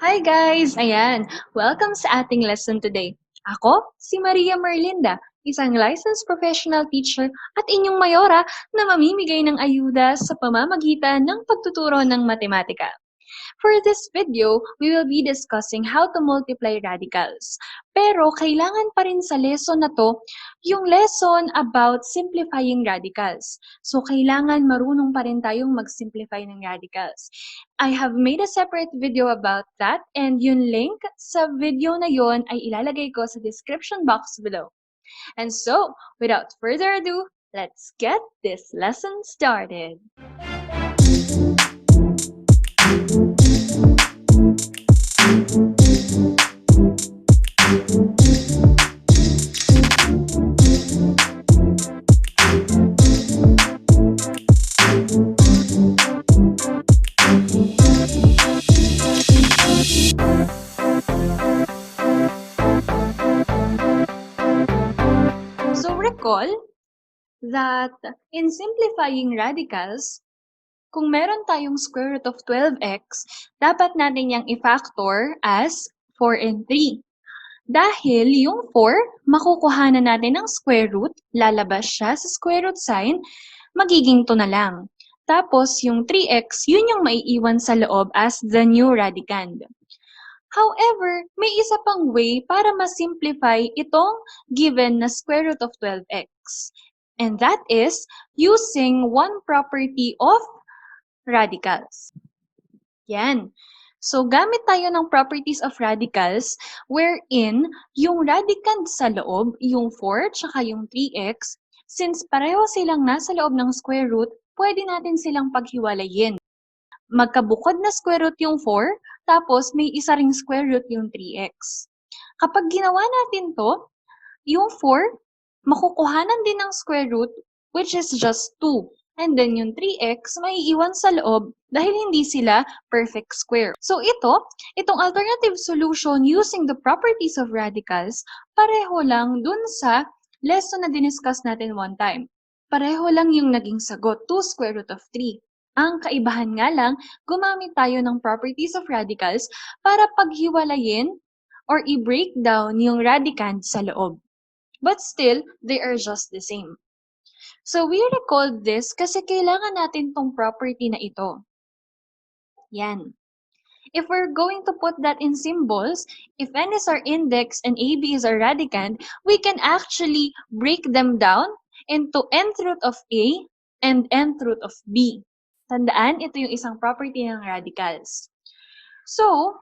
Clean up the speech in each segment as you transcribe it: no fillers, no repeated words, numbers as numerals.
Hi guys! Ayan, welcome sa ating lesson today. Ako, si Maria Merlinda, isang licensed professional teacher at inyong mayora na mamimigay ng ayuda sa pamamagitan ng pagtuturo ng matematika. For this video, we will be discussing how to multiply radicals. Pero kailangan pa rin sa lesson na to yung lesson about simplifying radicals. So kailangan marunong pa rin tayong mag-simplify ng radicals. I have made a separate video about that and yung link sa video na yon ay ilalagay ko sa description box below. And so, without further ado, let's get this lesson started. So recall that in simplifying radicals, kung meron tayong square root of 12x, dapat natin yang i-factor as 4 and 3. Dahil yung 4, makukuhanan natin ng square root, lalabas siya sa square root sign, magiging 2 na lang. Tapos yung 3x, yun yung maiiwan sa loob as the new radicand. However, may isa pang way para ma-simplify itong given na square root of 12x. And that is using one property of radicals. Yan. So, gamit tayo ng properties of radicals wherein yung radicand sa loob, yung 4 tsaka yung 3x, since pareho silang nasa loob ng square root, pwede natin silang paghiwalayin. Magkabukod na square root yung 4, tapos may isa ring square root yung 3x. Kapag ginawa natin to, yung 4, makukuhanan din ng square root, which is just 2. And then yung 3x, maiiwan sa loob dahil hindi sila perfect square. So itong alternative solution using the properties of radicals, pareho lang dun sa lesson na diniscuss natin one time. Pareho lang yung naging sagot, 2 square root of 3. Ang kaibahan nga lang, gumamit tayo ng properties of radicals para paghiwalayin or i-break down yung radicand sa loob. But still, they are just the same. So we recall this kasi kailangan natin tong property na ito. Yan. If we're going to put that in symbols, if n is our index and ab is our radicand, we can actually break them down into nth root of a and nth root of b. Tandaan, ito yung isang property ng radicals. So,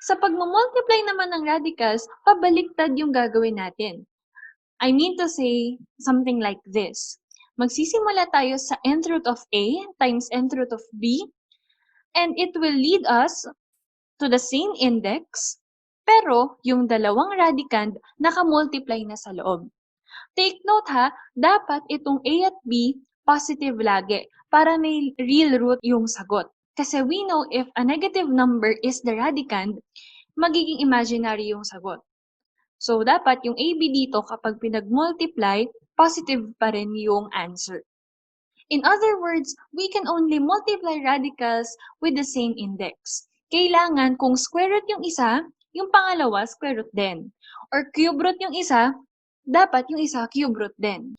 sa pagmumultiply naman ng radicals, pabaliktad yung gagawin natin. I mean to say something like this. Magsisimula tayo sa nth root of a times nth root of b, and it will lead us to the same index, pero yung dalawang radicand nakamultiply na sa loob. Take note ha, dapat itong a at b positive lagi para may real root yung sagot. Kasi we know if a negative number is the radicand, magiging imaginary yung sagot. So, dapat yung AB dito kapag pinag-multiply, positive pa rin yung answer. In other words, we can only multiply radicals with the same index. Kailangan kung square root yung isa, yung pangalawa square root din. Or cube root yung isa, dapat yung isa cube root din.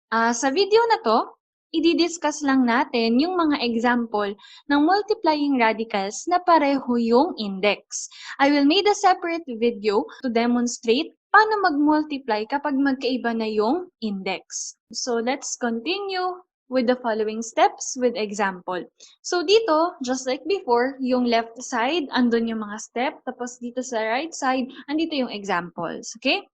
Sa video na to, i-discuss lang natin yung mga example ng multiplying radicals na pareho yung index. I will make a separate video to demonstrate paano mag-multiply kapag magkaiba na yung index. So let's continue with the following steps with example. So dito, just like before, yung left side, andun yung mga step, tapos dito sa right side, andito yung examples, okay?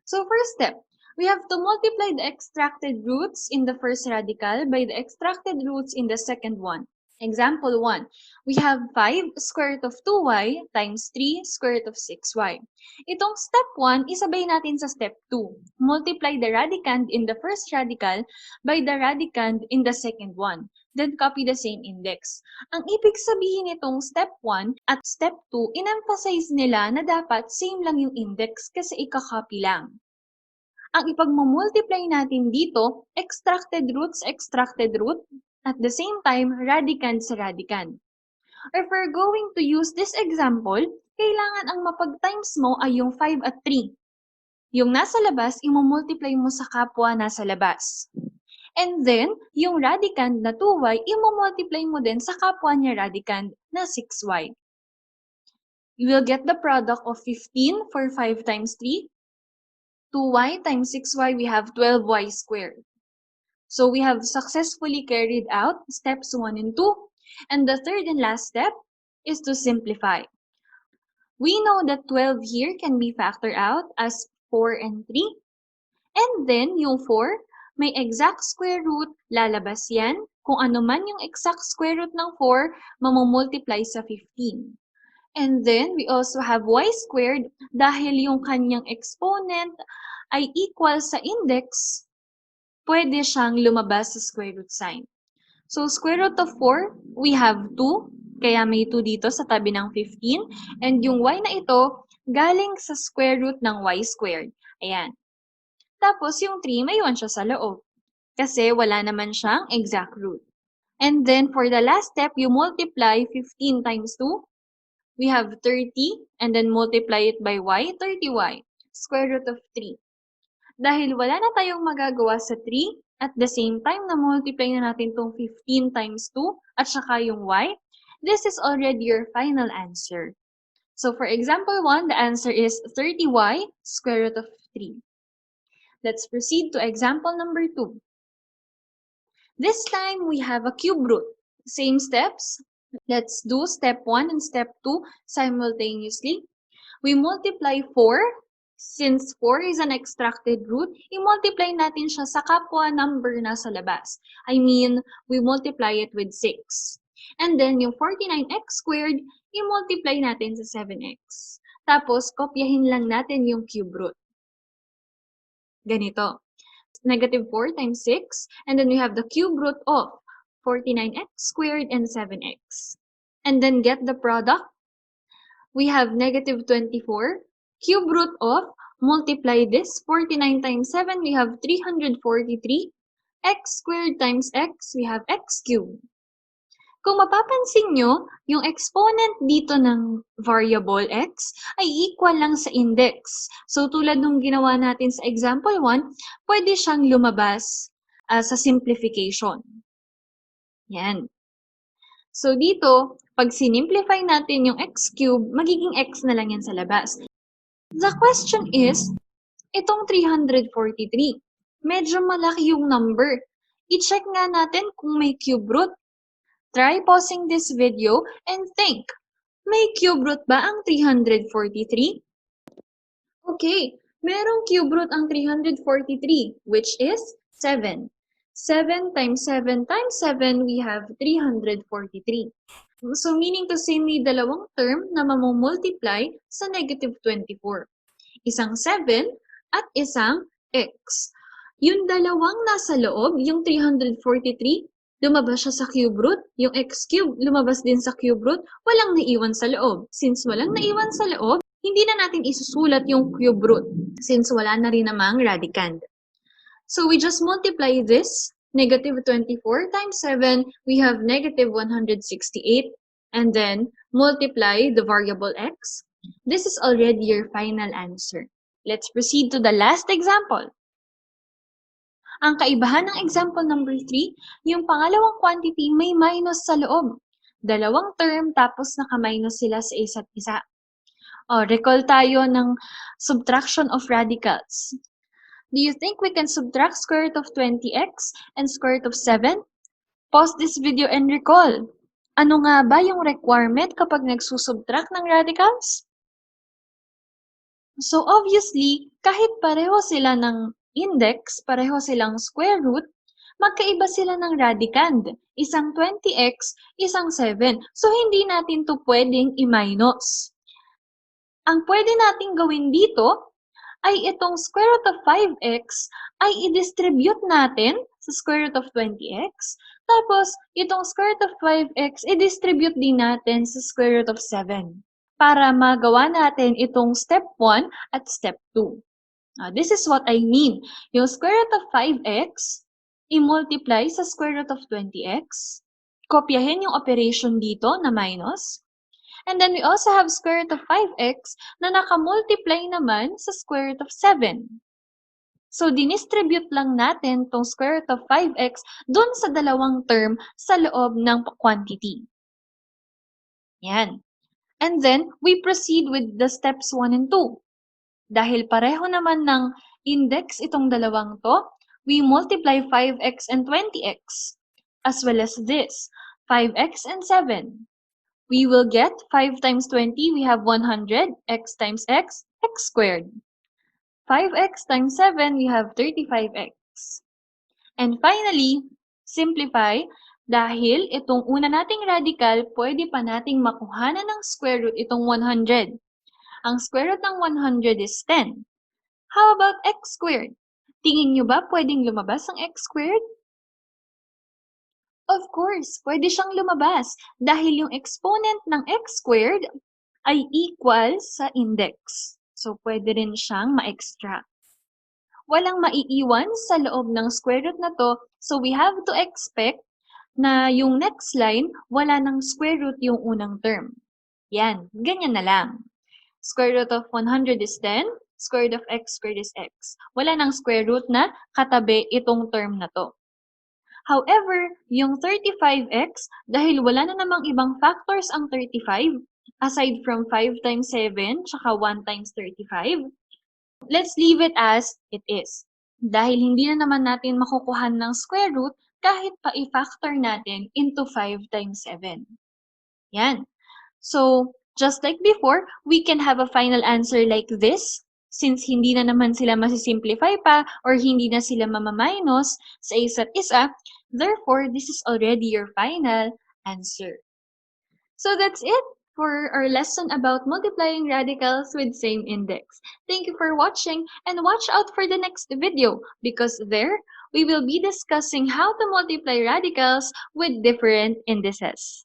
So first step, we have to multiply the extracted roots in the first radical by the extracted roots in the second one. Example 1, we have 5 square root of 2y times 3 square root of 6y. Itong step 1, isabay natin sa step 2. Multiply the radicand in the first radical by the radicand in the second one. Then copy the same index. Ang ibig sabihin nitong step 1 at step 2, in-emphasize nila na dapat same lang yung index kasi ika-copy lang. Ang ipagmumultiply natin dito, extracted root, at the same time, radicand sa radicand. If we're going to use this example, kailangan ang mapag-times mo ay yung 5 at 3. Yung nasa labas, imumultiply mo sa kapwa nasa labas. And then, yung radicand na 2y, imumultiply mo din sa kapwa niya radicand na 6y. You will get the product of 15 for 5 times 3. 2y times 6y, we have 12y squared. So we have successfully carried out steps 1 and 2. And the third and last step is to simplify. We know that 12 here can be factored out as 4 and 3. And then, yung 4, may exact square root, lalabas yan. Kung ano man yung exact square root ng 4, mamumultiply sa 15. And then, we also have y squared dahil yung kanyang exponent ay equal sa index, pwede siyang lumabas sa square root sign. So, square root of 4, we have 2. Kaya may 2 dito sa tabi ng 15. And yung y na ito, galing sa square root ng y squared. Ayan. Tapos, yung 3, may 1 siya sa loob. Kasi wala naman siyang exact root. And then, for the last step, you multiply 15 times 2. We have 30, and then multiply it by y, 30y, square root of 3. Dahil wala na tayong magagawa sa 3, at the same time na multiply na natin itong 15 times 2, at saka yung y, this is already your final answer. So for example 1, the answer is 30y square root of 3. Let's proceed to example number 2. This time we have a cube root. Same steps. Let's do step 1 and step 2 simultaneously. We multiply 4. Since 4 is an extracted root, i-multiply natin siya sa kapwa number na sa labas. I mean, we multiply it with 6. And then, yung 49x squared, i-multiply natin sa 7x. Tapos, kopyahin lang natin yung cube root. Ganito. Negative 4 times 6, and then we have the cube root of 49x squared and 7x. And then get the product. We have negative 24. Cube root of, multiply this, 49 times 7, we have 343. X squared times x, we have x cubed. Kung mapapansin nyo, yung exponent dito ng variable x ay equal lang sa index. So tulad nung ginawa natin sa example 1, pwede siyang lumabas sa simplification. Yan. So dito, pag sinimplify natin yung x cube, magiging x na lang yan sa labas. The question is, itong 343, medyo malaki yung number. I-check nga natin kung may cube root. Try pausing this video and think, may cube root ba ang 343? Okay, merong cube root ang 343, which is 7. 7 times 7 times 7, we have 343. So, meaning to say may dalawang term na mamumultiply sa negative 24. Isang 7 at isang x. Yung dalawang nasa loob, yung 343, lumabas siya sa cube root. Yung x cube, lumabas din sa cube root. Walang naiwan sa loob. Since walang naiwan sa loob, hindi na natin isusulat yung cube root. Since wala na rin namang radicand. So we just multiply this. Negative 24 times 7, we have negative 168. And then, multiply the variable x. This is already your final answer. Let's proceed to the last example. Ang kaibahan ng example number 3, yung pangalawang quantity may minus sa loob. Dalawang term tapos naka-minus sila sa isa't isa. Recall tayo ng subtraction of radicals. Do you think we can subtract square root of 20x and square root of 7? Pause this video and recall. Ano nga ba yung requirement kapag nagsusubtract ng radicals? So obviously, kahit pareho sila ng index, pareho silang square root, magkaiba sila ng radicand. Isang 20x, isang 7. So hindi natin to pwedeng i-minus. Ang pwede nating gawin dito ay itong square root of 5x ay i-distribute natin sa square root of 20x. Tapos, itong square root of 5x, i-distribute din natin sa square root of 7 para magawa natin itong step 1 at step 2. This is what I mean. Yung square root of 5x, i-multiply sa square root of 20x. kopyahin yung operation dito na minus. And then we also have square root of 5x na nakamultiply naman sa square root of 7. So, dinistribute lang natin tong square root of 5x dun sa dalawang term sa loob ng quantity. Yan. And then, we proceed with the steps 1 and 2. Dahil pareho naman ng index itong dalawang to, we multiply 5x and 20x, as well as this, 5x and 7. We will get 5 times 20, we have 100, x times x squared. 5x times 7, we have 35x. And finally, simplify, dahil itong una nating radical, pwede pa nating makuhanan ng square root itong 100. Ang square root ng 100 is 10. How about x squared? Tingin nyo ba pwedeng lumabas ang x squared? Of course, pwede siyang lumabas dahil yung exponent ng x squared ay equal sa index. So, pwede rin siyang ma-extract. Walang maiiwan sa loob ng square root na to, so we have to expect na yung next line, wala ng square root yung unang term. Yan, ganyan na lang. Square root of 100 is 10, square root of x squared is x. Wala ng square root na katabi itong term na to. However, yung 35x, dahil wala na namang ibang factors ang 35, aside from 5 times 7, tsaka 1 times 35, let's leave it as it is. Dahil hindi na naman natin makukuhan ng square root kahit pa i-factor natin into 5 times 7. Yan. So, just like before, we can have a final answer like this. Since hindi na naman sila masisimplify pa or hindi na sila mamaminus sa isa't isa, therefore, this is already your final answer. So that's it for our lesson about multiplying radicals with same index. Thank you for watching and watch out for the next video because there we will be discussing how to multiply radicals with different indices.